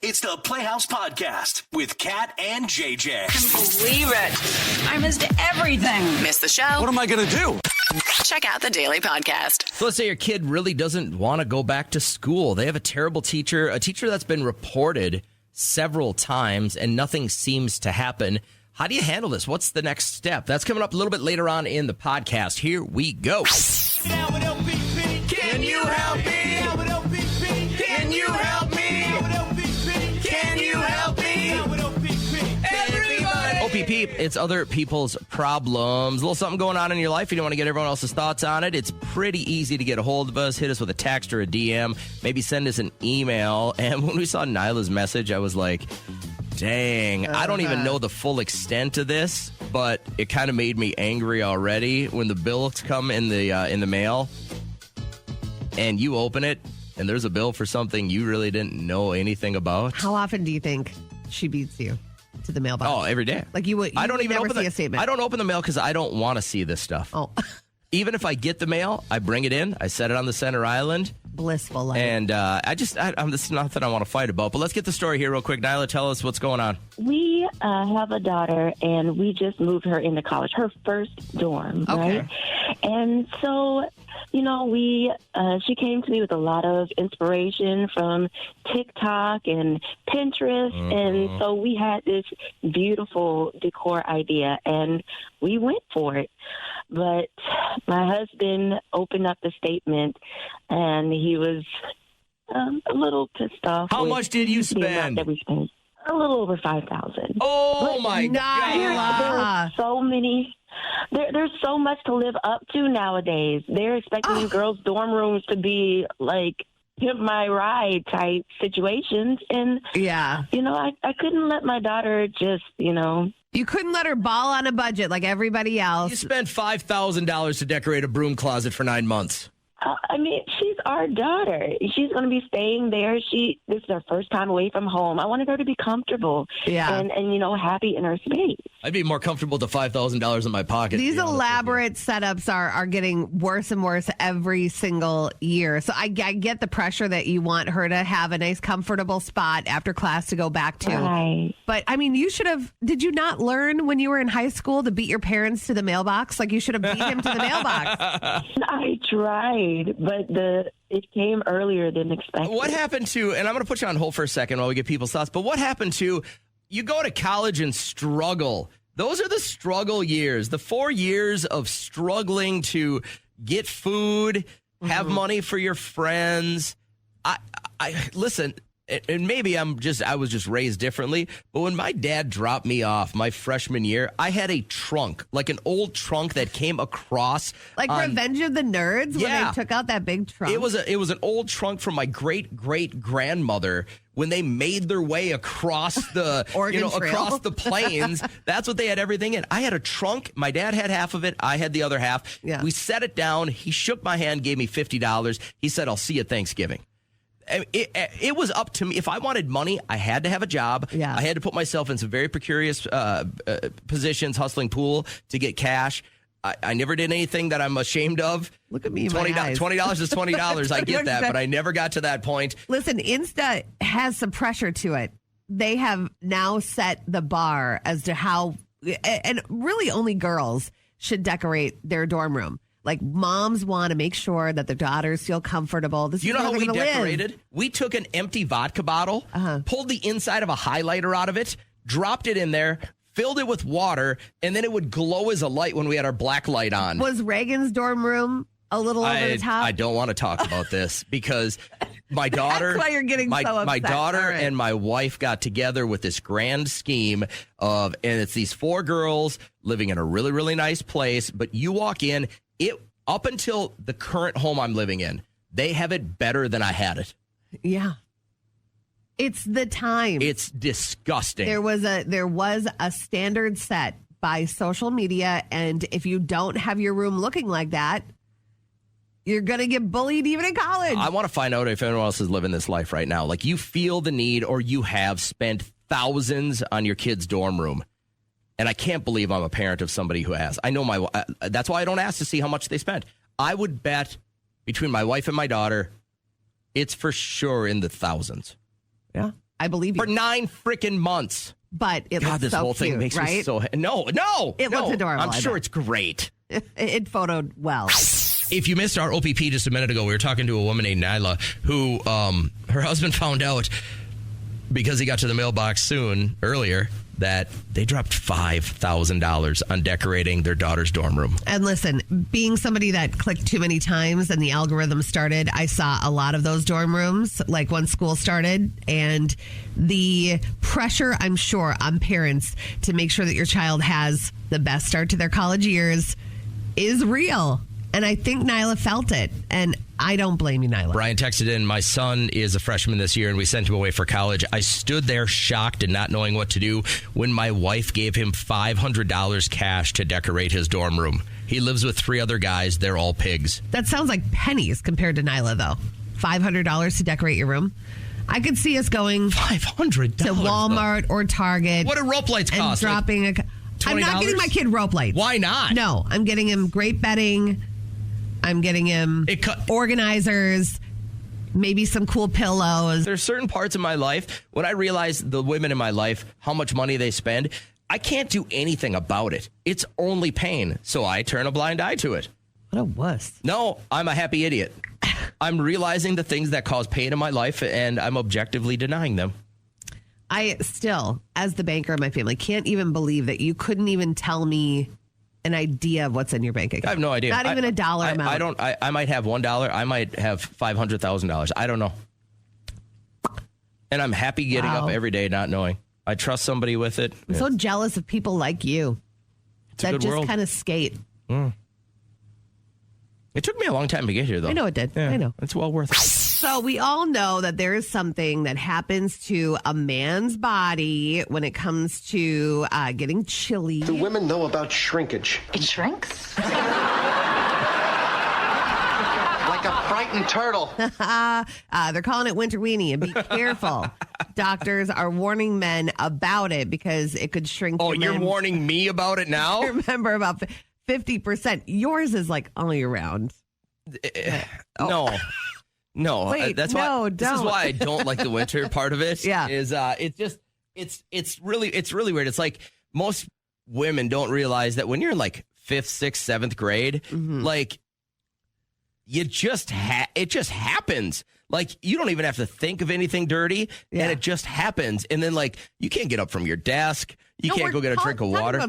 It's the Playhouse Podcast with Kat and JJ. Believe it. I missed everything. Missed the show? What am I going to do? Check out the Daily Podcast. So let's say your kid really doesn't want to go back to school. They have a terrible teacher, a teacher that's been reported several times and nothing seems to happen. How do you handle this? What's the next step? That's coming up a little bit later on in the podcast. Here we go. Can you help me? Can you help me? Can you help me? Everybody! OPP, it's other people's problems. A little something going on in your life. You don't want to get everyone else's thoughts on it. It's pretty easy to get a hold of us. Hit us with a text or a DM. Maybe send us an email. And when we saw Nyla's message, I was like, dang, I don't even know the full extent of this, but it kind of made me angry already when the bills come in the mail and you open it and there's a bill for something you really didn't know anything about. How often do you think she beats you to the mailbox? Oh, every day. Like you I don't even never open see a statement. I don't open the mail because I don't want to see this stuff. Oh, Even if I get the mail, I bring it in. I set it on the center island. blissful life. And this is nothing I want to fight about. But let's get the story here real quick. Nyla, tell us what's going on. We have a daughter, and we just moved her into college, her first dorm, Okay. right? And so, you know, she came to me with a lot of inspiration from TikTok and Pinterest. And so we had this beautiful decor idea, and we went for it. But my husband opened up the statement, and he was a little pissed off. How with much did you the amount spend? that we spent. A little over $5,000. Oh, my God. There are so many. There's so much to live up to nowadays. They're expecting girls' dorm rooms to be like pimp my ride type situations, and Yeah. you know, I couldn't let my daughter just, you know. You couldn't let her ball on a budget like everybody else. You spent $5,000 to decorate a broom closet for 9 months. I mean, she's our daughter. She's going to be staying there. This is her first time away from home. I wanted her to be comfortable, and you know, happy in her space. I'd be more comfortable with the $5,000 in my pocket. These to be honest with you. elaborate setups are getting worse and worse every single year. So I get the pressure that you want her to have a nice, comfortable spot after class to go back to. Right. But, I mean, did you not learn when you were in high school to beat your parents to the mailbox? Like, you should have beat him to the mailbox. I tried, but it came earlier than expected. What happened to, and I'm going to put you on hold for a second while we get people's thoughts, but what happened to, you go to college and struggle. Those are the struggle years, the 4 years of struggling to get food, have money for your friends. I listen, and maybe I was just raised differently, but when my dad dropped me off my freshman year, I had a trunk, like an old trunk that came across. Like Revenge of the Nerds when they took out that big trunk. It was an old trunk from my great-great-grandmother when they made their way across the Oregon Trail. across the plains. That's what they had everything in. I had a trunk. My dad had half of it. I had the other half. Yeah. We set it down. He shook my hand, gave me $50. He said, "I'll see you at Thanksgiving." It was up to me. If I wanted money, I had to have a job. Yeah. I had to put myself in some very precarious positions, hustling pool to get cash. I never did anything that I'm ashamed of. Look at me in my eyes. $20 is $20. I get that, but I never got to that point. Listen, Insta has some pressure to it. They have now set the bar as to how, and really only girls should decorate their dorm room. Like, moms want to make sure that their daughters feel comfortable. This You is know where how they're we gonna live. decorated? We took an empty vodka bottle, pulled the inside of a highlighter out of it, dropped it in there, filled it with water, and then it would glow as a light when we had our black light on. Was Reagan's dorm room a little over the top? I don't want to talk about this because my daughter, That's why you're getting my, so upset. my daughter All right. and my wife got together with this grand scheme and it's these 4 girls living in a really, really nice place. But you walk in, up until the current home I'm living in, they have it better than I had it. Yeah. It's the time. It's disgusting. There was a standard set by social media, and if you don't have your room looking like that, you're going to get bullied even in college. I want to find out if anyone else is living this life right now. Like, you feel the need or you have spent thousands on your kid's dorm room. And I can't believe I'm a parent of somebody who has. I know that's why I don't ask to see how much they spent. I would bet between my wife and my daughter, it's for sure in the thousands. Yeah. I believe you. For 9 freaking months. But it God, looks this so whole cute, thing makes right? me so... No. It looks adorable, I'm I sure bet. it's great. It photoed well. If you missed our OPP just a minute ago, we were talking to a woman named Nyla who her husband found out because he got to the mailbox earlier that they dropped $5,000 on decorating their daughter's dorm room. And listen, being somebody that clicked too many times and the algorithm started, I saw a lot of those dorm rooms, like when school started, and the pressure, I'm sure, on parents to make sure that your child has the best start to their college years is real. And I think Nyla felt it. And I don't blame you, Nyla. Brian texted in, my son is a freshman this year and we sent him away for college. I stood there shocked and not knowing what to do when my wife gave him $500 cash to decorate his dorm room. He lives with 3 other guys. They're all pigs. That sounds like pennies compared to Nyla, though. $500 to decorate your room. I could see us going $500 to Walmart or Target. What do rope lights and cost? dropping I'm not getting my kid rope lights. Why not? No, I'm getting him great bedding. I'm getting him organizers, maybe some cool pillows. There's certain parts of my life when I realize the women in my life, how much money they spend, I can't do anything about it. It's only pain. So I turn a blind eye to it. What a wuss. No, I'm a happy idiot. I'm realizing the things that cause pain in my life and I'm objectively denying them. I still, as the banker of my family, can't even believe that you couldn't even tell me an idea of what's in your bank account. I have no idea. Not even a dollar amount. I might have $1. I might have $500,000. I don't know. And I'm happy getting up every day not knowing. I trust somebody with it. I'm so jealous of people like you that just kind of skate. It took me a long time to get here, though. I know it did. Yeah, I know. It's well worth it. So we all know that there is something that happens to a man's body when it comes to getting chilly. Do women know about shrinkage? It shrinks? Like a frightened turtle. They're calling it winter weenie, and be careful. Doctors are warning men about it because it could shrink. Oh, you're warning me about it now? Remember, about 50%. Yours is like all year round. No. Wait, that's no, why. don't. This is why I don't like the winter part of it. Yeah. Is it's really weird. It's like most women don't realize that when you're in like 5th, 6th, 7th grade, like you just it just happens. Like you don't even have to think of anything dirty, and it just happens. And then like you can't get up from your desk. You can't go get a drink of water.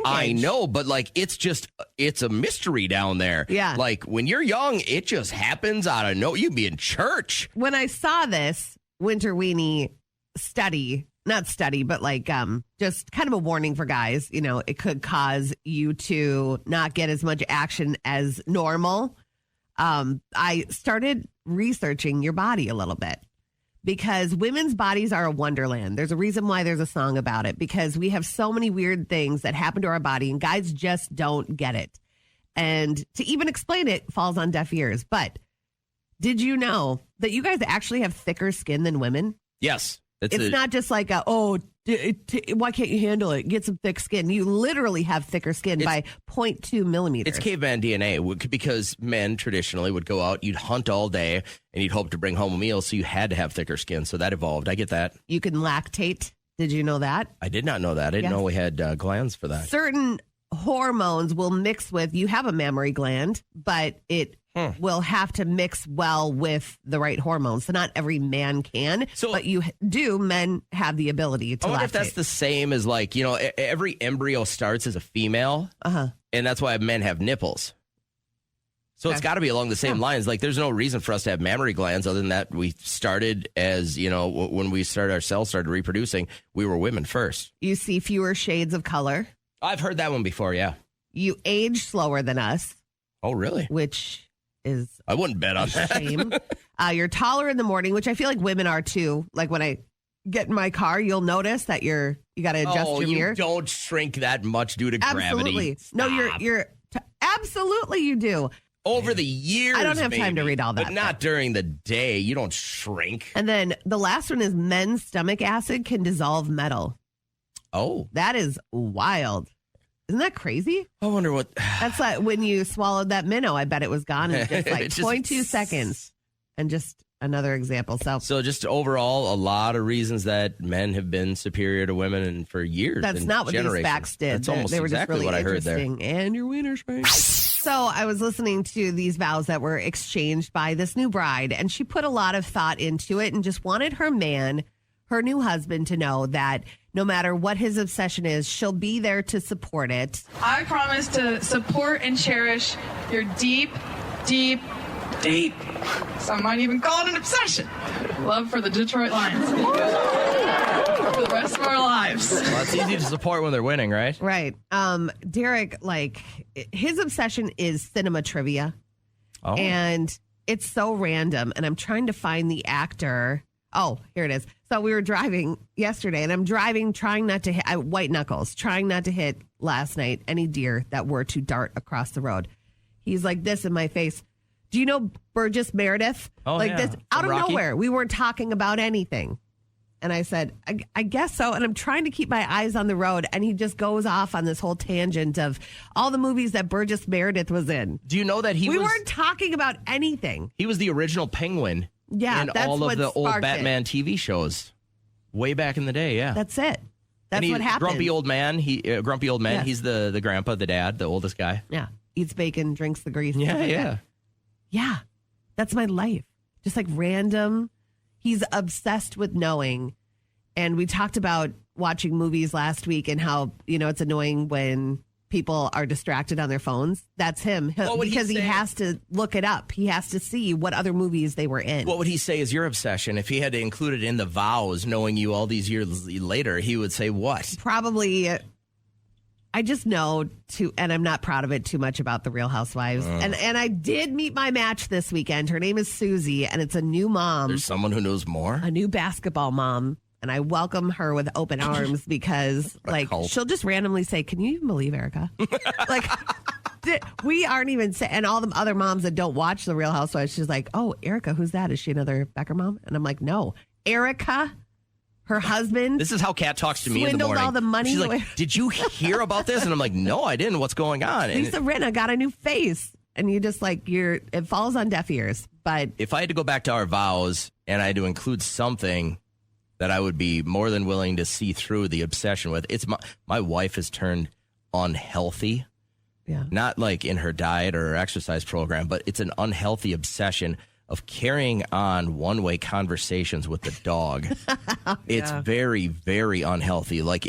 I know, but like it's a mystery down there. Yeah. Like when you're young, it just happens out of nowhere. You'd be in church. When I saw this winter weenie not study, but like just kind of a warning for guys, you know, it could cause you to not get as much action as normal. I started researching your body a little bit because women's bodies are a wonderland. There's a reason why there's a song about it, because we have so many weird things that happen to our body and guys just don't get it. And to even explain it falls on deaf ears. But did you know that you guys actually have thicker skin than women? Yes. It's not just like, why can't you handle it? Get some thick skin. You literally have thicker skin by 0.2 millimeters. It's caveman DNA because men traditionally would go out, you'd hunt all day, and you'd hope to bring home a meal, so you had to have thicker skin. So that evolved. I get that. You can lactate. Did you know that? I did not know that. I didn't know we had glands for that. Certain hormones will mix with, you have a mammary gland, but it will have to mix well with the right hormones. So not every man can, but men have the ability to I wonder lactate. if that's the same as like, you know, every embryo starts as a female, and that's why men have nipples. So it's got to be along the same lines. Like there's no reason for us to have mammary glands other than that we started as, you know, when we started our cells started reproducing, we were women first. You see fewer shades of color. I've heard that one before, yeah. You age slower than us. Oh, really? Which is I wouldn't bet on that. Shame. You're taller in the morning, which I feel like women are too. Like when I get in my car, you'll notice that you got to adjust your mirror. You don't shrink that much due to gravity. Absolutely. Stop. No, absolutely you do. Over the years, I don't have time to read all that. But not during the day. You don't shrink. And then the last one is men's stomach acid can dissolve metal. Oh. That is wild. Isn't that crazy? I wonder what... That's like when you swallowed that minnow. I bet it was gone in just like 0.2 seconds. And just another example. So just overall, a lot of reasons that men have been superior to women and for years. That's and not what these generations. facts did. That's almost they were exactly just really what I heard there. interesting. And your wiener's right. So I was listening to these vows that were exchanged by this new bride, and she put a lot of thought into it and just wanted her man, her new husband, to know that no matter what his obsession is, she'll be there to support it. I promise to support and cherish your deep, some might even call it an obsession, love for the Detroit Lions for the rest of our lives. Well, it's easy to support when they're winning, right? Right. Derek, like, his obsession is cinema trivia. Oh. And it's so random. And I'm trying to find the actor. Oh, here it is. So we were driving yesterday, and I'm driving, trying not to hit white knuckles, trying not to hit last night any deer that were to dart across the road. He's like this in my face. Do you know Burgess Meredith? Oh, like yeah. this out of Rocky? nowhere. We weren't talking about anything. And I said, I guess so. And I'm trying to keep my eyes on the road. And he just goes off on this whole tangent of all the movies that Burgess Meredith was in. Do you know that we weren't talking about anything. He was the original Penguin Yeah, in that's all what of the old sparked Batman TV shows way back in the day, yeah. That's it. That's and what happened. Grumpy old man. Grumpy old man. Yes. He's the grandpa, the dad, the oldest guy. Yeah. Eats bacon, drinks the grease. Yeah, stuff like yeah. that. Yeah. That's my life. Just like random. He's obsessed with knowing. And we talked about watching movies last week and how, it's annoying when people are distracted on their phones. That's him. Because he has to look it up. He has to see what other movies they were in. What would he say is your obsession? If he had to include it in the vows, knowing you all these years later, he would say what? Probably, I just know and I'm not proud of it too much about the Real Housewives. And I did meet my match this weekend. Her name is Susie, and it's a new mom. There's someone who knows more? A new basketball mom. And I welcome her with open arms because, she'll just randomly say, "Can you even believe Erica?" We aren't even saying, and all the other moms that don't watch The Real Housewives, she's like, "Oh, Erica, who's that? Is she another Becker mom?" And I'm like, "No, Erica, her husband." This is how Kat talks to me in the morning. Swindled all the money. She's like, "Did you hear about this?" And I'm like, "No, I didn't. What's going on?" And Lisa Rinna got a new face. And you just it falls on deaf ears. But if I had to go back to our vows and I had to include something that I would be more than willing to see through the obsession with, it's my wife has turned unhealthy. Yeah. Not like in her diet or her exercise program, but it's an unhealthy obsession of carrying on one-way conversations with the dog. It's very, very unhealthy. Like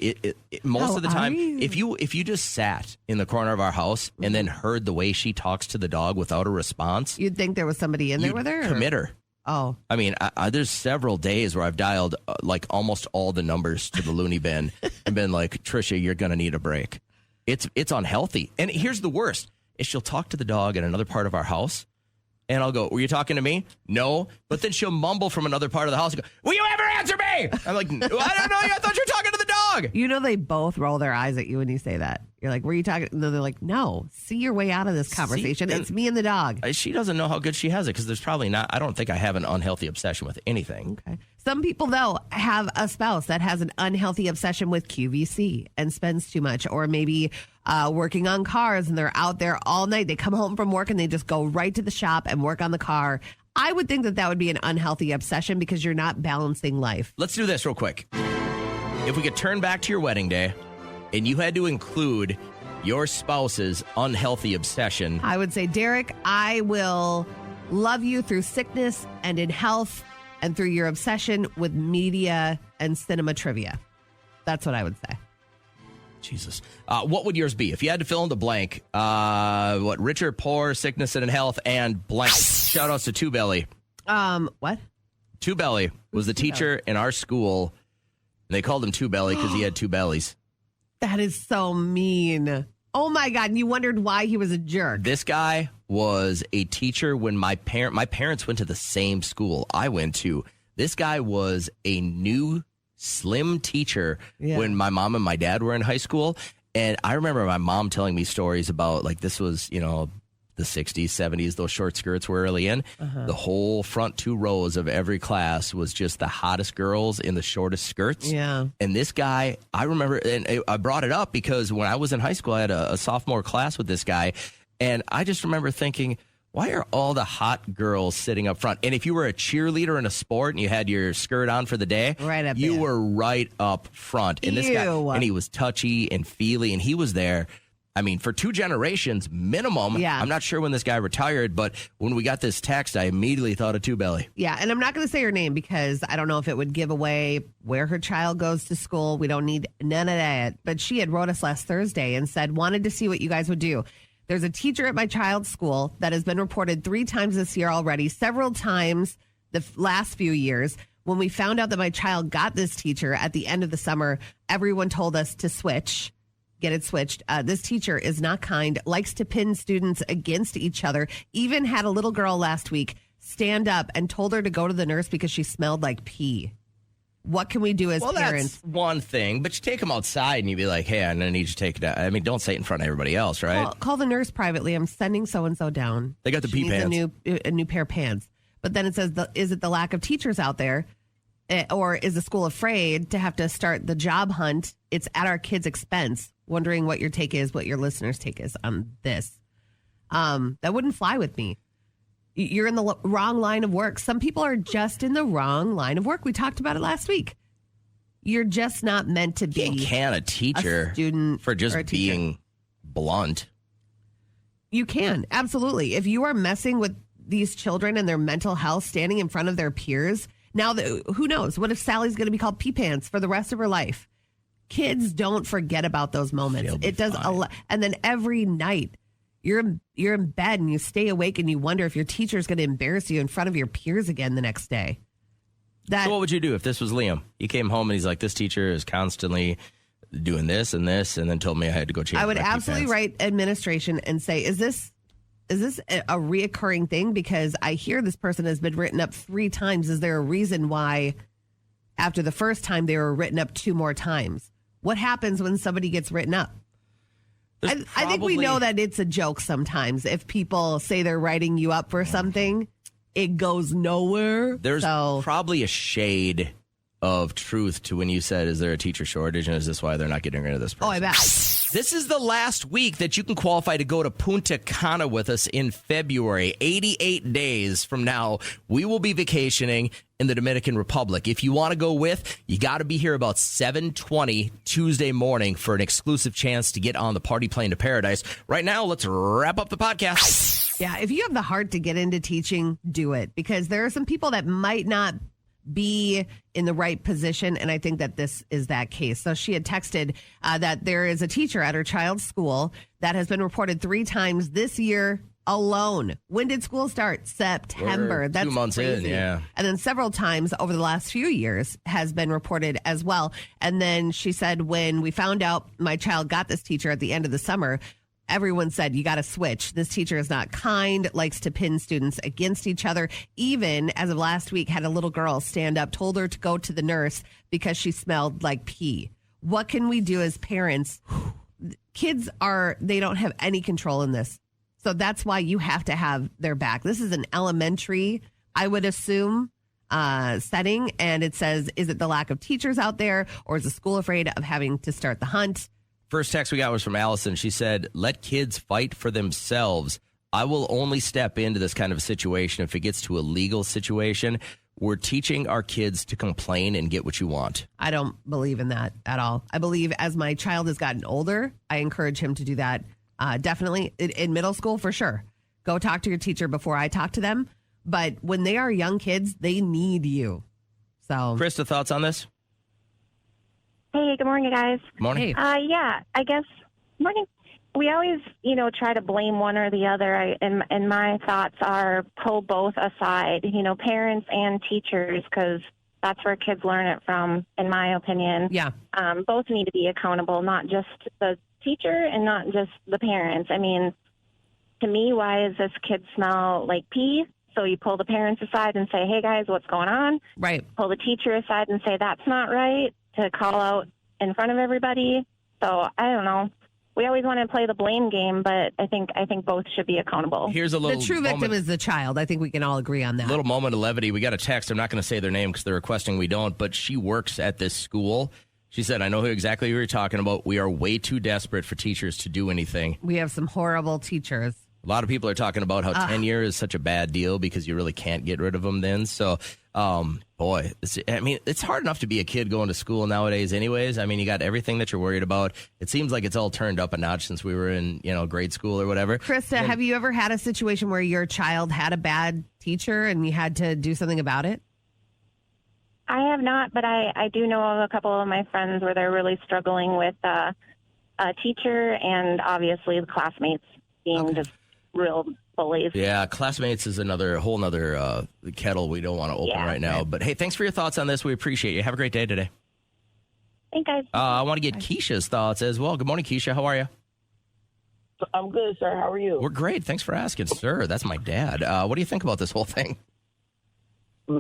most of the time, if you just sat in the corner of our house and then heard the way she talks to the dog without a response, you'd think there was somebody in there with her? Commit her. Oh. I mean, there's several days where I've dialed almost all the numbers to the loony bin and been like, "Trisha, you're going to need a break." It's unhealthy. And here's the worst. Is she'll talk to the dog in another part of our house, and I'll go, "Were you talking to me?" "No." But then she'll mumble from another part of the house and go, "Will you ever answer me?" I'm like, "I don't know. I thought you were talking to the dog." They both roll their eyes at you when you say that. You're like, "Were you talking?" And then they're like, "No, see your way out of this conversation. It's me and the dog." She doesn't know how good she has it because there's probably not. I don't think I have an unhealthy obsession with anything. Okay. Some people, though, have a spouse that has an unhealthy obsession with QVC and spends too much, or maybe working on cars and they're out there all night. They come home from work and they just go right to the shop and work on the car. I would think that would be an unhealthy obsession because you're not balancing life. Let's do this real quick. If we could turn back to your wedding day and you had to include your spouse's unhealthy obsession, I would say, Derek, I will love you through sickness and in health and through your obsession with media and cinema trivia. That's what I would say. Jesus. What would yours be? If you had to fill in the blank, rich or poor, sickness and in health, and blank. Shout outs to Two Belly. What? Two Belly was the teacher in our school. And they called him Two Belly because he had two bellies. That is so mean. Oh, my God. And you wondered why he was a jerk. This guy was a teacher when my parents went to the same school I went to. This guy was a new slim teacher when my mom and my dad were in high school. And I remember my mom telling me stories about, this was, the 60s, 70s, those short skirts were early in. The whole front two rows of every class was just the hottest girls in the shortest skirts. Yeah. And this guy, I remember, and I brought it up because when I was in high school, I had a sophomore class with this guy. And I just remember thinking, why are all the hot girls sitting up front? And if you were a cheerleader in a sport and you had your skirt on for the day, you were right up front. And this guy, and he was touchy and feely, and he was there. I mean, for 2 generations minimum. Yeah. I'm not sure when this guy retired, but when we got this text, I immediately thought of Two Belly. Yeah, and I'm not going to say her name because I don't know if it would give away where her child goes to school. We don't need none of that. But she had wrote us last Thursday and said, wanted to see what you guys would do. There's a teacher at my child's school that has been reported 3 times this year already, several times the last few years. When we found out that my child got this teacher at the end of the summer, everyone told us to switch. Get it switched. This teacher is not kind, likes to pin students against each other, even had a little girl last week stand up and told her to go to the nurse because she smelled like pee. What can we do as parents? That's one thing, but you take them outside and you be like, hey, I'm going to need you to take it out. I mean, don't say it in front of everybody else, right? Call the nurse privately. I'm sending so-and-so down. They got the pee pants. A new pair of pants. But then it says, is it the lack of teachers out there? Or is the school afraid to have to start the job hunt? It's at our kids' expense. Wondering what your take is, what your listeners' take is on this. That wouldn't fly with me. You're in the wrong line of work. Some people are just in the wrong line of work. We talked about it last week. You're just not meant to be. You can't a teacher a student for just being blunt. You can, absolutely. If you are messing with these children and their mental health, standing in front of their peers, now who knows? What if Sally's going to be called pee pants for the rest of her life? Kids don't forget about those moments. It does a lot. And then every night you're in bed and you stay awake and you wonder if your teacher is going to embarrass you in front of your peers again the next day. So what would you do if this was Liam? He came home and he's like, this teacher is constantly doing this and this, and then told me I had to go change. I would absolutely write administration and say, is this a reoccurring thing? Because I hear this person has been written up 3 times. Is there a reason why after the first time they were written up 2 more times? What happens when somebody gets written up? I think we know that it's a joke sometimes. If people say they're writing you up for something, it goes nowhere. There's probably a shade of truth to when you said, is there a teacher shortage, and is this why they're not getting rid of this person? Oh, I bet. This is the last week that you can qualify to go to Punta Cana with us in February. 88 days from now, we will be vacationing in the Dominican Republic. If you want to go with, you got to be here about 7:20 Tuesday morning for an exclusive chance to get on the party plane to paradise. Right now, let's wrap up the podcast. Yeah, if you have the heart to get into teaching, do it. Because there are some people that might not be in the right position, and I think that this is that case. So she had texted that there is a teacher at her child's school that has been reported 3 times this year alone. When did school start? September. That's 2 months crazy. in, yeah. And then several times over the last few years has been reported as well. And then she said, when we found out my child got this teacher at the end of the summer, everyone said, you got to switch. This teacher is not kind, likes to pin students against each other. Even as of last week, had a little girl stand up, told her to go to the nurse because she smelled like pee. What can we do as parents? Kids they don't have any control in this. So that's why you have to have their back. This is an elementary, I would assume, setting. And it says, is it the lack of teachers out there, or is the school afraid of having to start the hunt? First text we got was from Allison. She said, let kids fight for themselves. I will only step into this kind of a situation if it gets to a legal situation. We're teaching our kids to complain and get what you want. I don't believe in that at all. I believe as my child has gotten older, I encourage him to do that. Definitely in middle school, for sure. Go talk to your teacher before I talk to them. But when they are young kids, they need you. So, Krista, thoughts on this? Hey, good morning, guys. Morning. Yeah, I guess, morning. We always, try to blame one or the other. And my thoughts are pull both aside, parents and teachers, because that's where kids learn it from, in my opinion. Yeah. Both need to be accountable, not just the teacher and not just the parents. I mean, to me, why does this kid smell like pee? So you pull the parents aside and say, hey, guys, what's going on? Right. Pull the teacher aside and say, that's not right, to call out in front of everybody. So I don't know. We always want to play the blame game, but I think both should be accountable. Here's a little The true victim is the child. I think we can all agree on that. Little moment of levity. We got a text. I'm not going to say their name because they're requesting we don't, but she works at this school. She said, I know exactly who you're talking about. We are way too desperate for teachers to do anything. We have some horrible teachers. A lot of people are talking about how tenure is such a bad deal because you really can't get rid of them then. So, boy, it's hard enough to be a kid going to school nowadays anyways. I mean, you got everything that you're worried about. It seems like it's all turned up a notch since we were in, grade school or whatever. Krista, have you ever had a situation where your child had a bad teacher and you had to do something about it? I have not, but I do know of a couple of my friends where they're really struggling with a teacher and obviously the classmates being just real bullies. Yeah, classmates is a whole nother kettle we don't want to open right now. But hey, thanks for your thoughts on this. We appreciate you. Have a great day today. Thanks, guys. I want to get Keisha's thoughts as well. Good morning, Keisha. How are you? I'm good, sir. How are you? We're great. Thanks for asking, sir. That's my dad. What do you think about this whole thing?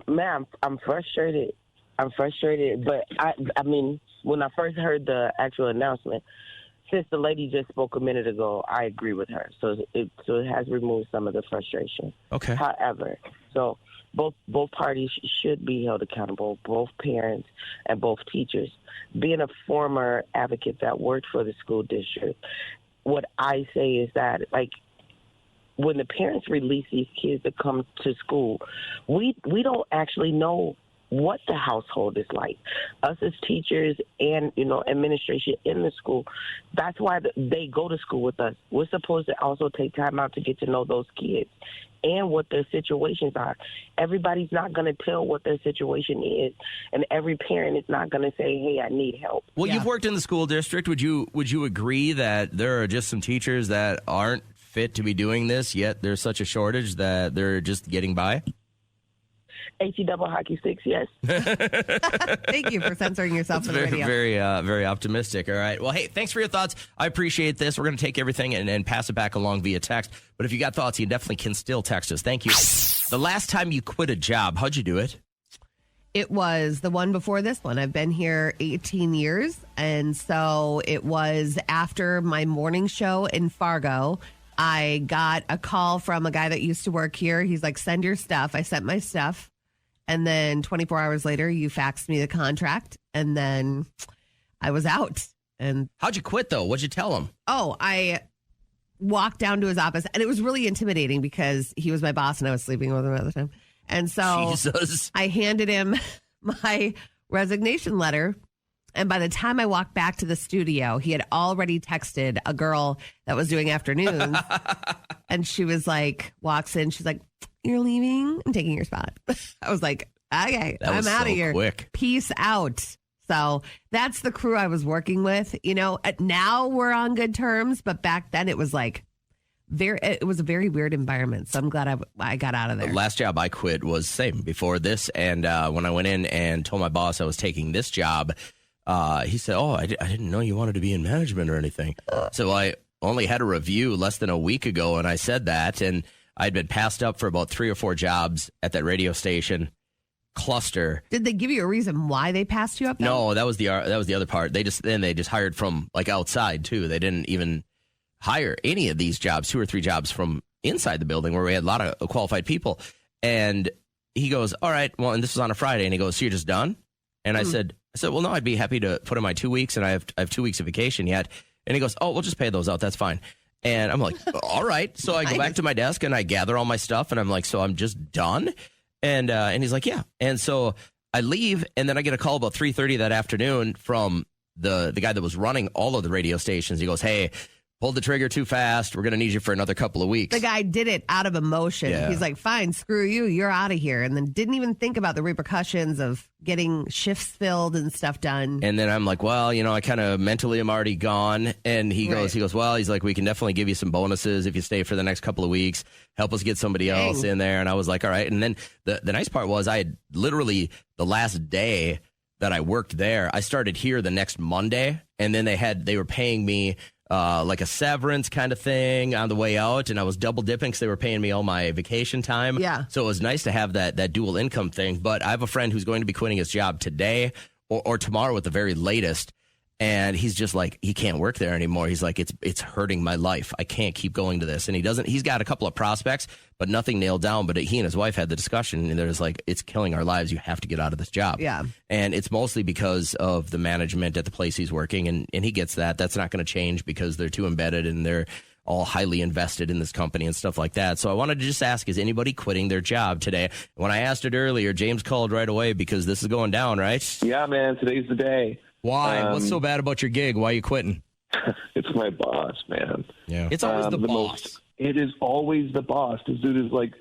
Ma'am, I'm frustrated. But I mean, when I first heard the actual announcement, since the lady just spoke a minute ago, I agree with her. So it has removed some of the frustration. Okay. However, so both parties should be held accountable, both parents and both teachers. Being a former advocate that worked for the school district, what I say is that, like, when the parents release these kids to come to school, we don't actually know what the household is like. Us as teachers and, administration in the school, that's why they go to school with us. We're supposed to also take time out to get to know those kids and what their situations are. Everybody's not going to tell what their situation is, and every parent is not going to say, hey, I need help. Well, you've worked in the school district. Would you agree that there are just some teachers that aren't fit to be doing this, yet there's such a shortage that they're just getting by? AT double hockey sticks, yes. Thank you for censoring yourself on the radio. Very optimistic. All right. Well, hey, thanks for your thoughts. I appreciate this. We're going to take everything and pass it back along via text. But if you got thoughts, you definitely can still text us. Thank you. The last time you quit a job, how'd you do it? It was the one before this one. I've been here 18 years. And so it was after my morning show in Fargo. I got a call from a guy that used to work here. He's like, send your stuff. I sent my stuff. And then 24 hours later, you faxed me the contract. And then I was out. And how'd you quit, though? What'd you tell him? Oh, I walked down to his office. And it was really intimidating because he was my boss and I was sleeping with him at the time. And so Jesus. I handed him my resignation letter. And by the time I walked back to the studio, he had already texted a girl that was doing afternoons. And she was like, walks in. She's like, you're leaving? I'm taking your spot. I was like, okay, I'm out of here. Quick. Peace out. So that's the crew I was working with. Now we're on good terms. But back then it was like, it was a very weird environment. So I'm glad I got out of there. The last job I quit was same before this. And when I went in and told my boss I was taking this job, he said, oh, I didn't know you wanted to be in management or anything. So I only had a review less than a week ago, and I said that, and I'd been passed up for about 3 or 4 jobs at that radio station cluster. Did they give you a reason why they passed you up? No, that was the other part. They just hired from like outside too. They didn't even hire any of these jobs, 2 or 3 jobs from inside the building where we had a lot of qualified people. And he goes, all right, well, and this was on a Friday, and he goes, so you're just done? And I said, well, no, I'd be happy to put in my 2 weeks, and I have 2 weeks of vacation yet. And he goes, oh, we'll just pay those out. That's fine. And I'm like, all right. So I go back to my desk and I gather all my stuff, and I'm like, so I'm just done? And he's like, yeah. And so I leave, and then I get a call about 3:30 that afternoon from the guy that was running all of the radio stations. He goes, hey, pulled the trigger too fast. We're going to need you for another couple of weeks. The guy did it out of emotion. Yeah. He's like, fine, screw you. You're out of here. And then didn't even think about the repercussions of getting shifts filled and stuff done. And then I'm like, well, I kind of mentally am already gone. And he goes, he's like, we can definitely give you some bonuses if you stay for the next couple of weeks. Help us get somebody else in there. And I was like, all right. And then the nice part was I had literally the last day that I worked there, I started here the next Monday. And then they were paying me like a severance kind of thing on the way out, and I was double dipping because they were paying me all my vacation time. Yeah. So it was nice to have that dual income thing. But I have a friend who's going to be quitting his job today or tomorrow at the very latest, and he's just like, he can't work there anymore. He's like, it's hurting my life. I can't keep going to this. And he's got a couple of prospects, but nothing nailed down. But he and his wife had the discussion, and they're just like, it's killing our lives. You have to get out of this job. Yeah. And it's mostly because of the management at the place he's working, and he gets that. That's not going to change because they're too embedded in their all highly invested in this company and stuff like that. So I wanted to just ask, is anybody quitting their job today? When I asked it earlier, James called right away because this is going down, right? Yeah, man, today's the day. Why? What's so bad about your gig? Why are you quitting? It's my boss, man. Yeah. It's always the boss. It is always the boss. This dude is like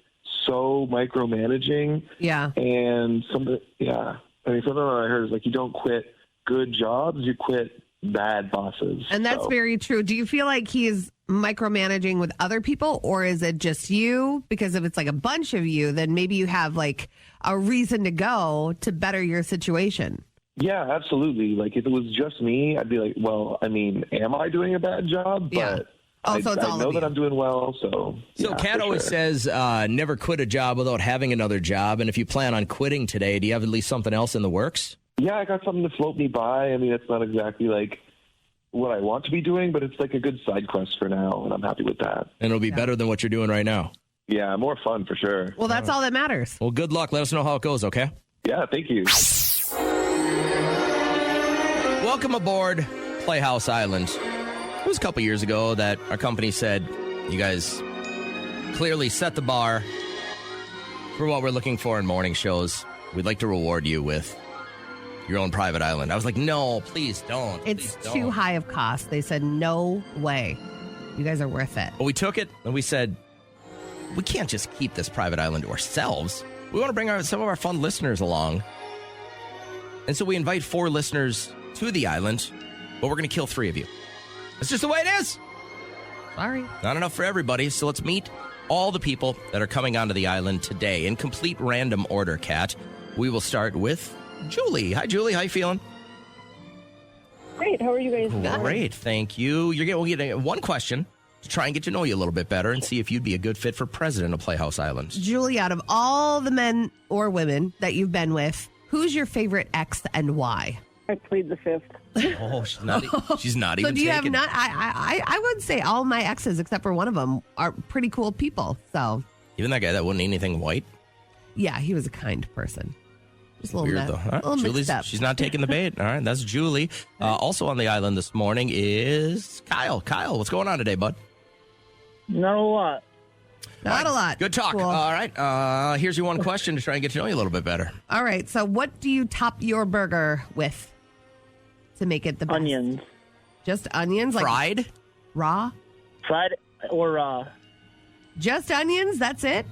so micromanaging. Yeah. And something I heard is like, you don't quit good jobs, you quit bad bosses. And that's very true. Do you feel like he's micromanaging with other people, or is it just you? Because if it's like a bunch of you, then maybe you have like a reason to go to better your situation. Yeah, absolutely. Like if it was just me, I'd be like, well, I mean, am I doing a bad job? Yeah. But So it's all I know of you. that I'm doing well. So Kat always says never quit a job without having another job. And if you plan on quitting today, do you have at least something else in the works? Yeah, I got something to float me by. I mean, it's not exactly like what I want to be doing, but it's like a good side quest for now, and I'm happy with that. And it'll be better than what you're doing right now. Yeah, more fun for sure. Well, that's all that matters. Well, good luck. Let us know how it goes, okay? Yeah, thank you. Welcome aboard Playhouse Island. It was a couple years ago that our company said, you guys clearly set the bar for what we're looking for in morning shows. We'd like to reward you with your own private island. I was like, no, please don't. It's Please too don't. high of cost. They said, no way. You guys are worth it. But we took it and we said, we can't just keep this private island to ourselves. We want to bring some of our fun listeners along. And so we invite 4 listeners to the island, but we're going to kill 3 of you. It's just the way it is. Sorry. Not enough for everybody. So let's meet all the people that are coming onto the island today in complete random order, Kat. We will start with Julie. Hi, Julie. How you feeling? Great. How are you guys? Great. Thank you. We'll get one question to try and get to know you a little bit better and see if you'd be a good fit for president of Playhouse Island. Julie, out of all the men or women that you've been with, who's your favorite ex and why? I plead the fifth. Oh, she's not So even do you have taken. not? I would say all my exes, except for one of them, are pretty cool people. So Even that guy that wouldn't eat anything white? yeah, he was a kind person. Just a little Weird, though. All right, little mixed Julie's, up. she's not taking the bait. All right, that's Julie. Also on the island this morning is Kyle. Kyle, what's going on today, bud? Not a lot. Not a lot. Good talk. Cool. All right, here's your one question to try and get to know you a little bit better. All right. So what do you top your burger with to make it the best? Onions. Just onions? Like Fried? raw? Fried or raw. Just onions? That's it?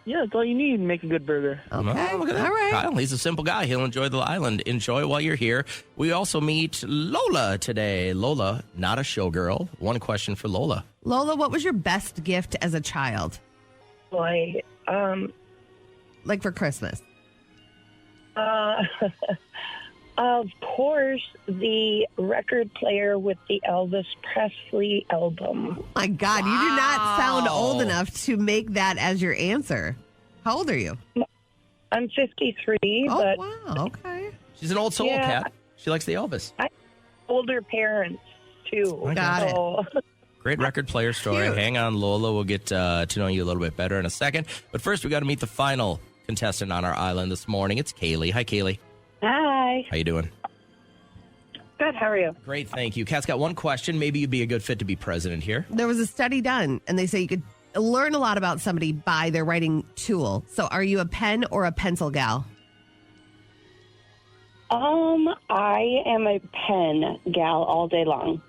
Yeah, that's all you need to make a good burger. Okay. Oh, look at that. All right. Kyle, he's a simple guy. He'll enjoy the island. Enjoy while you're here. We also meet Lola today. Lola, not a showgirl. One question for Lola. Lola, what was your best gift as a child? Boy, Like for Christmas? of course, the record player with the Elvis Presley album. My God, you do not sound old enough to make that as your answer. How old are you? I'm 53, Oh, but wow. Okay. She's an old soul, Yeah. Kat. She likes the Elvis. older parents, too. Got it. So, Great record player story. Cute. Hang on, Lola. We'll get to know you a little bit better in a second. But first, we got to meet the final contestant on our island this morning. It's Kaylee. Hi, Kaylee. Hi. How you doing? Good. How are you? Great, thank you. Kat's got one question. Maybe you'd be a good fit to be president here. There was a study done, and they say you could learn a lot about somebody by their writing tool. So are you a pen or a pencil gal? I am a pen gal all day long.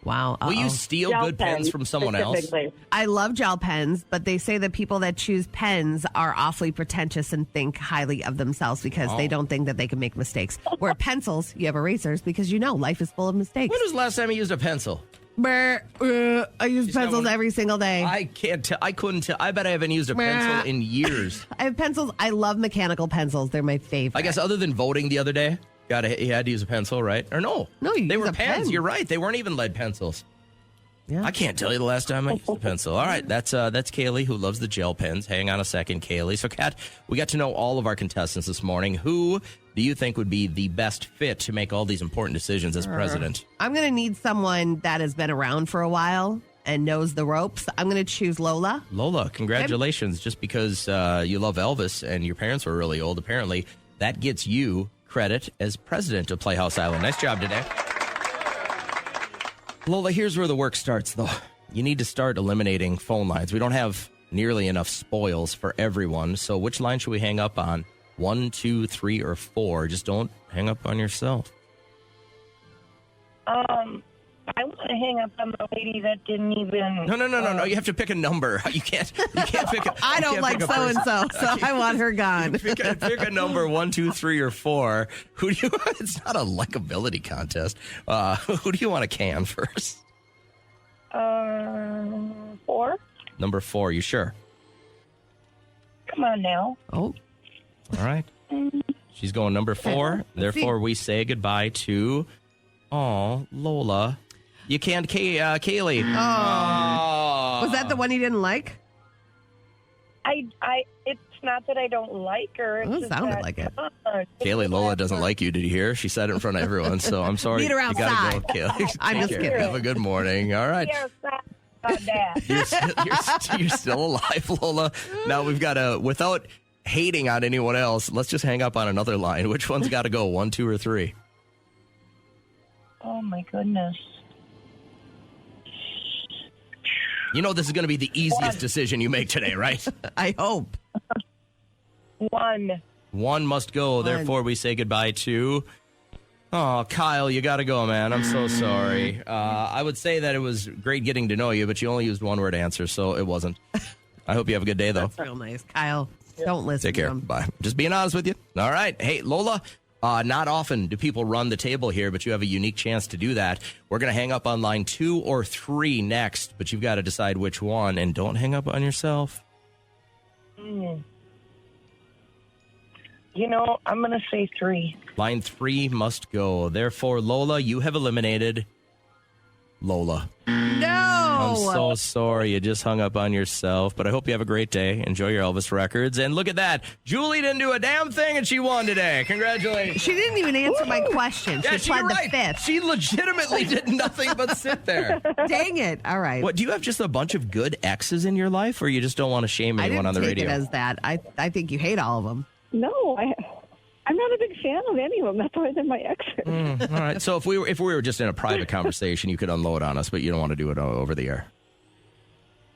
Wow. Will you steal Gel good pens pens, from someone else? specifically. I love gel pens, but they say that people that choose pens are awfully pretentious and think highly of themselves because they don't think that they can make mistakes. Where pencils, you have erasers because you know life is full of mistakes. When was the last time you used a pencil? I use pencils every single day. I can't tell. I couldn't tell. I bet I haven't used a pencil in years. I have pencils. I love mechanical pencils. They're my favorite. I guess other than voting the other day, you had to use a pencil, right? Or no? No, you they use were a pens. pen. You're right. They weren't even lead pencils. Yeah. I can't tell you the last time I used a pencil. All right, that's Kaylee, who loves the gel pens. Hang on a second, Kaylee. So, Kat, we got to know all of our contestants this morning. Who do you think would be the best fit to make all these important decisions as president? I'm going to need someone that has been around for a while and knows the ropes. I'm going to choose Lola. Lola, congratulations. Just because you love Elvis and your parents were really old, apparently, that gets you credit as president of Playhouse Island. Nice job today. Lola, here's where the work starts, though. you need to start eliminating phone lines. We don't have nearly enough spoils for everyone. So which line should we hang up on? 1, 2, 3, or 4? Just don't hang up on yourself. I want to hang up on the lady that didn't even. No. You have to pick a number. You can't pick a. I don't like so and so I want her gone. Pick a number 1, 2, 3, or 4. Who do you? It's not a likability contest. Who do you want to can first? 4. Number 4. You sure? Come on now. Oh. All right. She's going number 4. Therefore, we say goodbye to. Oh, Lola. You can't, Kaylee. Oh. Was that the one you didn't like? It's not that I don't like her. It's It sounded like it. Kaylee, Lola doesn't like you. Did you hear? She said it in front of everyone. So I'm sorry. Meet her You gotta outside. go, Kaylee. I'm just kidding. Have a good morning. All right. Yes, about that. You're still alive, Lola. Now we've got to, without hating on anyone else, let's just hang up on another line. Which one's got to go? 1, 2, or 3? Oh, my goodness. You know this is going to be the easiest decision you make today, right? I hope. 1. 1 must go. Therefore, we say goodbye to... Oh, Kyle, you got to go, man. I'm so sorry. I would say that it was great getting to know you, but you only used one word answer, so it wasn't. I hope you have a good day, though. That's real nice. Kyle, don't listen Take care. to him. Bye. Just being honest with you. All right. Hey, Lola, not often do people run the table here, but you have a unique chance to do that. We're going to hang up on line 2 or 3 next, but you've got to decide which one, and don't hang up on yourself. You know, I'm going to say 3. Line 3 must go. Therefore, Lola, you have eliminated Lola. No. I'm so sorry you just hung up on yourself, but I hope you have a great day. Enjoy your Elvis records. And look at that. Julie didn't do a damn thing, and she won today. Congratulations. She didn't even answer my question. Yeah, She pled you're the right. 5th. She legitimately did nothing but sit there. Dang it. All right. What, do you have just a bunch of good exes in your life, or you just don't want to shame I anyone didn't on the take radio? it as that. I think you hate all of them. No, I'm not a big fan of any of them. That's why they're my exes. All right. So if we were just in a private conversation, you could unload on us, but you don't want to do it over the air.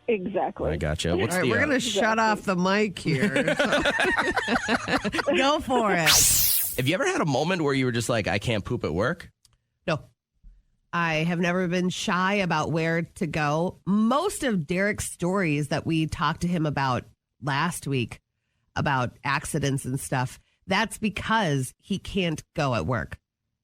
Exactly. I gotcha. What's All right, the? we're going to shut off the mic here. Go for it. Have you ever had a moment where you were just like, I can't poop at work? No. I have never been shy about where to go. Most of Derek's stories that we talked to him about last week about accidents and stuff, that's because he can't go at work.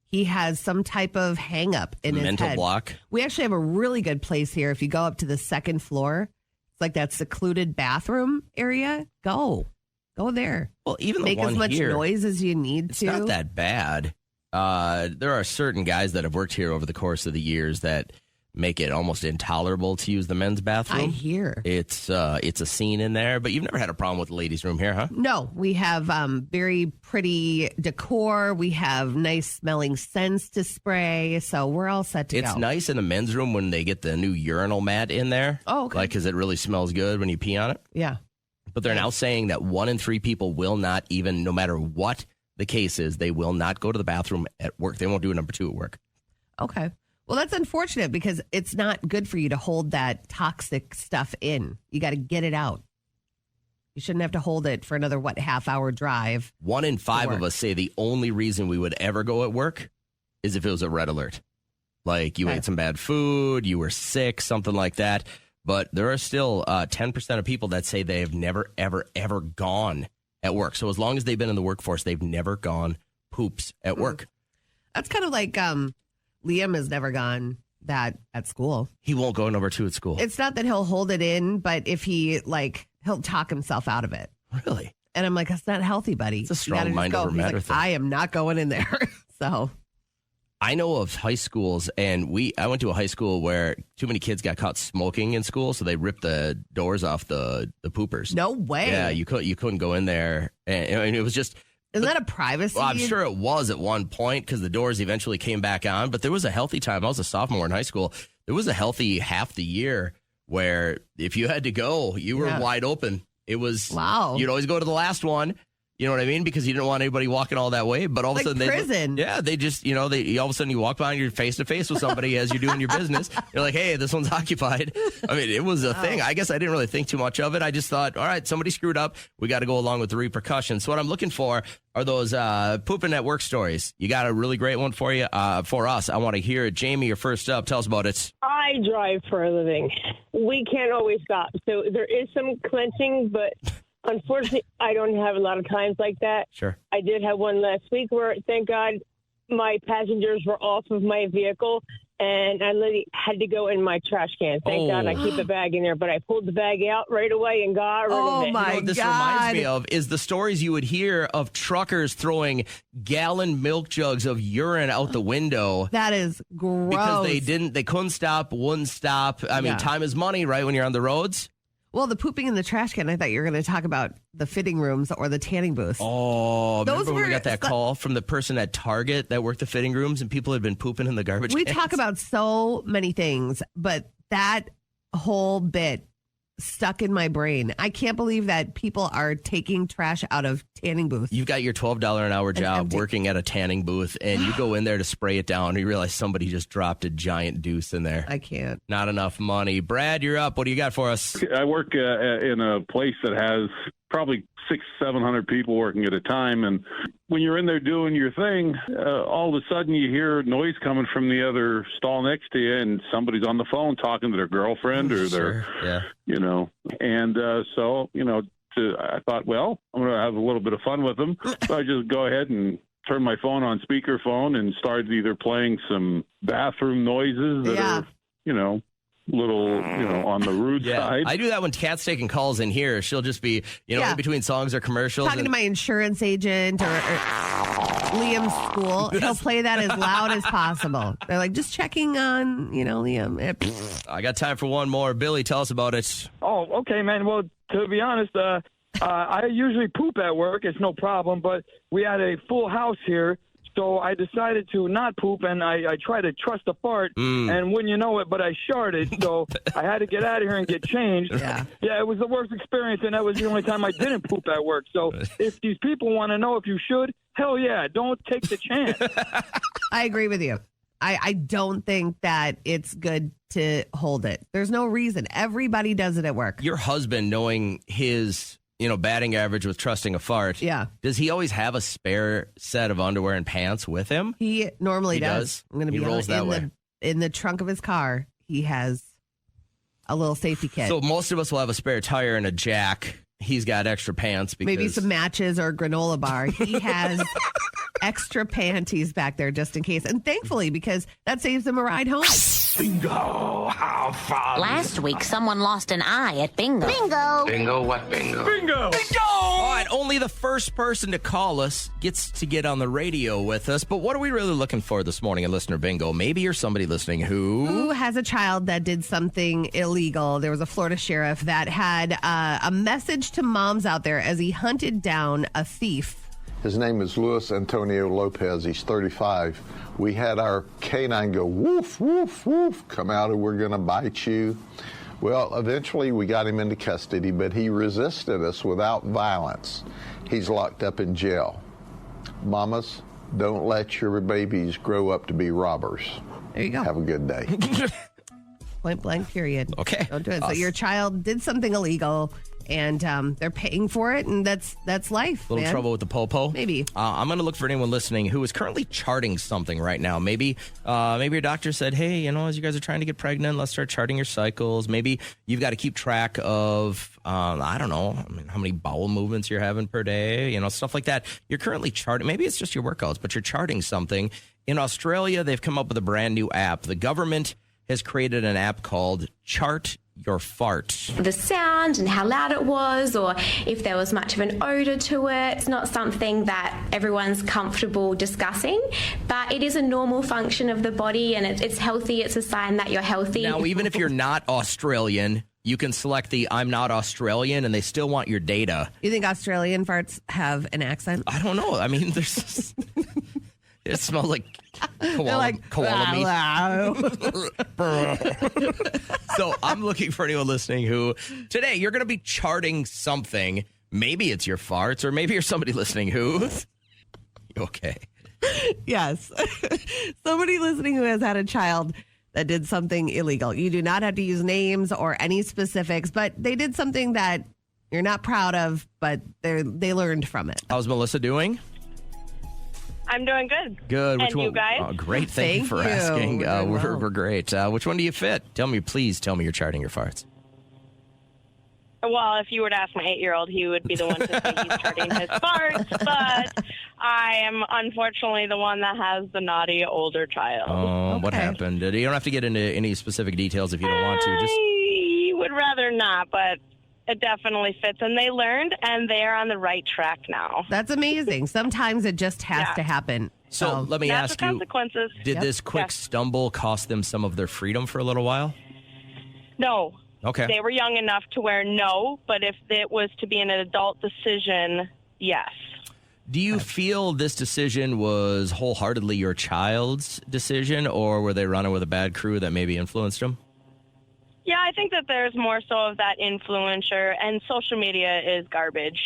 He has some type of hang up in his Mental head. block. We actually have a really good place here. If you go up to the second floor, it's like that secluded bathroom area. Go there. Well, even the make one as much here, noise as you need it's to. not that bad. There are certain guys that have worked here over the course of the years that make it almost intolerable to use the men's bathroom. I hear. It's a scene in there, but you've never had a problem with the ladies' room here, huh? No, we have very pretty decor. We have nice smelling scents to spray, so we're all set to go. It's nice in the men's room when they get the new urinal mat in there. Oh, okay. Like, because it really smells good when you pee on it. Yeah. But they're now saying that 1 in 3 people will not even, no matter what the case is, they will not go to the bathroom at work. They won't do a number 2 at work. Okay. Well, that's unfortunate because it's not good for you to hold that toxic stuff in. You got to get it out. You shouldn't have to hold it for another, half-hour drive. 1 in 5 of us say the only reason we would ever go at work is if it was a red alert. Like you ate some bad food, you were sick, something like that. But there are still 10% of people that say they have never, ever, ever gone at work. So as long as they've been in the workforce, they've never gone poops at work. That's kind of like Liam has never gone that at school. He won't go number 2 at school. It's not that he'll hold it in, but if he'll talk himself out of it. Really? And I'm like, that's not healthy, buddy. It's a strong mind over He's matter like, thing. I am not going in there. So I know of high schools, and I went to a high school where too many kids got caught smoking in school, so they ripped the doors off the poopers. No way. Yeah, you couldn't go in there, and it was just. Isn't that a privacy? Well, I'm sure it was at one point because the doors eventually came back on, but there was a healthy time. I was a sophomore in high school. There was a healthy half the year where if you had to go, you were wide open. It was wow. You'd always go to the last one. You know what I mean? Because you didn't want anybody walking all that way. But all of a sudden, prison. they just, all of a sudden you walk by and you're face to face with somebody as you're doing your business. You're like, hey, this one's occupied. I mean, it was a thing. I guess I didn't really think too much of it. I just thought, all right, somebody screwed up. We got to go along with the repercussions. So what I'm looking for are those pooping at work stories. You got a really great one for you, for us. I want to hear it. Jamie, you're first up. Tell us about it. I drive for a living. We can't always stop. So there is some clenching, but unfortunately, I don't have a lot of times like that. Sure. I did have one last week where, thank God, my passengers were off of my vehicle, and I literally had to go in my trash can. Thank God I keep a bag in there, but I pulled the bag out right away and got rid of it. Oh, my what this God. reminds me of is the stories you would hear of truckers throwing gallon milk jugs of urine out the window. That is gross. Because they couldn't stop, wouldn't stop. I mean, time is money, right, when you're on the roads? Well, the pooping in the trash can, I thought you were going to talk about the fitting rooms or the tanning booth. Oh, remember when we got that call from the person at Target that worked the fitting rooms and people had been pooping in the garbage We cans? talk about so many things, but that whole bit stuck in my brain. I can't believe that people are taking trash out of tanning booths. You've got your $12 an hour job working at a tanning booth, and you go in there to spray it down, and you realize somebody just dropped a giant deuce in there. I can't. Not enough money. Brad, you're up. What do you got for us? I work in a place that has probably 600-700 people working at a time, and when you're in there doing your thing, all of a sudden you hear noise coming from the other stall next to you, and somebody's on the phone talking to their girlfriend or their, and so I thought, well, I'm going to have a little bit of fun with them, so I just go ahead and turn my phone on speakerphone and started either playing some bathroom noises that are, little, on the rude side. I do that when Kat's taking calls in here. She'll just be, in between songs or commercials. Talking to my insurance agent or Liam's school. He'll play that as loud as possible. They're like, just checking on, Liam. I got time for one more. Billy, tell us about it. Oh, okay, man. Well, to be honest, I usually poop at work. It's no problem, but we had a full house here. So I decided to not poop, and I tried to trust a fart, and wouldn't you know it, but I sharted, so I had to get out of here and get changed. Yeah, it was the worst experience, and that was the only time I didn't poop at work. So if these people want to know if you should, hell yeah, don't take the chance. I agree with you. I don't think that it's good to hold it. There's no reason. Everybody does it at work. Your husband, knowing his batting average with trusting a fart. Yeah. Does he always have a spare set of underwear and pants with him? He normally does. I'm going to be rolls honest. that way. In the trunk of his car, he has a little safety kit. So most of us will have a spare tire and a jack. He's got extra pants. Because... maybe some matches or a granola bar. He has extra panties back there just in case. And thankfully, because that saves him a ride home. Bingo! How fun! Last week, someone lost an eye at bingo. Bingo! Bingo what bingo? Bingo! Bingo! All right, only the first person to call us gets to get on the radio with us. But what are we really looking for this morning at Listener Bingo? Maybe you're somebody listening who has a child that did something illegal. There was a Florida sheriff that had a message to moms out there as he hunted down a thief. His name is Luis Antonio Lopez. He's 35. We had our canine go, woof, woof, woof, come out and we're going to bite you. Well, eventually we got him into custody, but he resisted us without violence. He's locked up in jail. Mamas, don't let your babies grow up to be robbers. There you go. Have a good day. Point blank, period. Okay. Don't do it. So your child did something illegal, and they're paying for it, and that's life. A little trouble with the popo. Maybe. I'm going to look for anyone listening who is currently charting something right now. Maybe your doctor said, hey, as you guys are trying to get pregnant, let's start charting your cycles. Maybe you've got to keep track of, I don't know, how many bowel movements you're having per day, stuff like that. You're currently charting. Maybe it's just your workouts, but you're charting something. In Australia, they've come up with a brand new app. The government has created an app called Chart Your Fart. The sound and how loud it was, or if there was much of an odor to it. It's not something that everyone's comfortable discussing, but it is a normal function of the body, and it's healthy. It's a sign that you're healthy. Now, even if you're not Australian, you can select the I'm not Australian, and they still want your data. You think Australian farts have an accent? I don't know. I mean, there's... It smells like koala meat. So I'm looking for anyone listening who today you're going to be charting something Maybe it's your farts, or maybe you're somebody listening who... Okay. Yes. Somebody listening who has had a child that did something illegal. You do not have to use names or any specifics, but they did something that you're not proud of, but they learned from it. How's Melissa doing? I'm doing good. Good. And you guys? Oh, great. Thank you for asking. We're great. Which one do you fit? Please tell me you're charting your farts. Well, if you were to ask my 8-year-old, he would be the one to say he's charting his farts, but I am unfortunately the one that has the naughty older child. Oh, What happened? You don't have to get into any specific details if you don't want to. I would rather not, but it definitely fits, and they learned, and they are on the right track now. That's amazing. Sometimes it just has to happen. So let me ask you, consequences. Did this quick stumble cost them some of their freedom for a little while? No. Okay. They were young enough to where no, but if it was to be an adult decision, yes. Do you feel this decision was wholeheartedly your child's decision, or were they running with a bad crew that maybe influenced them? Yeah, I think that there's more so of that influencer, and social media is garbage.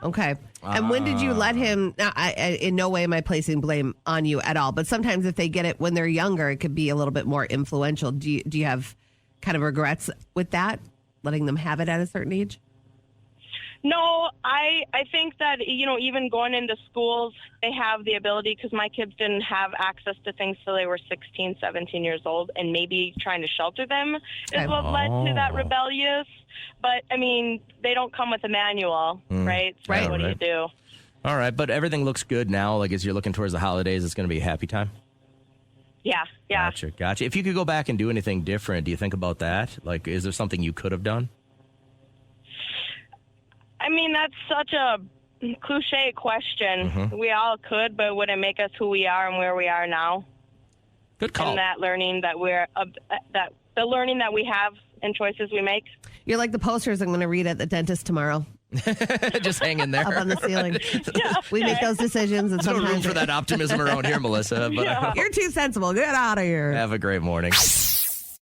Okay. And when did you let him? Now, in no way am I placing blame on you at all, but sometimes if they get it when they're younger, it could be a little bit more influential. Do you have kind of regrets with that, letting them have it at a certain age? No, I think that, even going into schools, they have the ability, because my kids didn't have access to things till they were 16, 17 years old, and maybe trying to shelter them is what led to that rebellious. But, they don't come with a manual, right? So Right. what do you do? All right, but everything looks good now. Like, as you're looking towards the holidays, it's going to be a happy time? Yeah. Gotcha. If you could go back and do anything different, do you think about that? Like, is there something you could have done? That's such a cliche question. Mm-hmm. We all could, but would it make us who we are and where we are now? Good call. And that learning that the learning that we have and choices we make. You're like the posters I'm going to read at the dentist tomorrow. Just hanging there. Up on the ceiling. We make those decisions. And There's no sometimes room for that optimism around here, Melissa. But You're too sensible. Get out of here. Have a great morning.